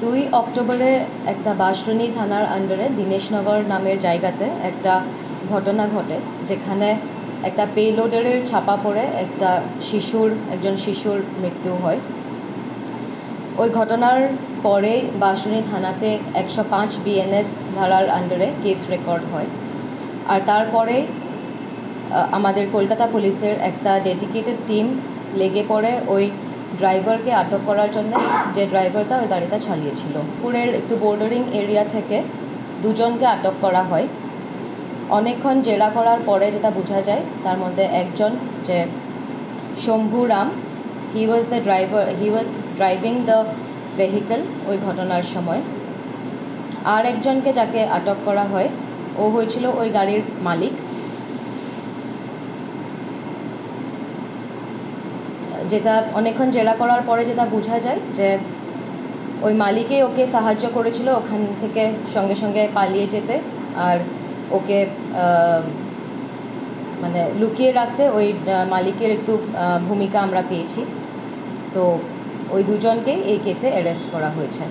2 অক্টোবরে একটা বাঁশরুনি থানার আন্ডারে দীনেশনগর নামের জায়গাতে একটা ঘটনা ঘটে, যেখানে একটা পেলোডারের ছাপা পড়ে একজন শিশুর মৃত্যু হয়। ওই ঘটনার পরে বাঁশরুনি থানাতে 105 BNS ধারার আন্ডারে কেস রেকর্ড হয়। আর তারপরে আমাদের কলকাতা পুলিশের একটা ডেডিকেটেড টিম লেগে পড়ে ওই ড্রাইভারকে আটক করার জন্য, যে ড্রাইভারটা ওই গাড়িটা চালিয়েছিল। পুরের একটু বোর্ডারিং এরিয়া থেকে দুজনকে আটক করা হয়। অনেকক্ষণ জেরা করার পরে যেটা বোঝা যায়, তার মধ্যে একজন যে শম্ভু রাম, হি ওয়াজ ড্রাইভিং দ্য ভেহিকল ওই ঘটনার সময়। আর একজনকে যাকে আটক করা হয়, ও হয়েছিল ওই গাড়ির মালিক। যেটা অনেকক্ষণ জেরা করার পরে যেটা বোঝা যায় যে ওই মালিকই ওকে সাহায্য করেছিল ওখান থেকে সঙ্গে সঙ্গে পালিয়ে যেতে, আর ওকে মানে লুকিয়ে রাখতে ওই মালিকের একটু ভূমিকা আমরা পেয়েছি। তো ওই দুজনকেই এই কেসে অ্যারেস্ট করা হয়েছে।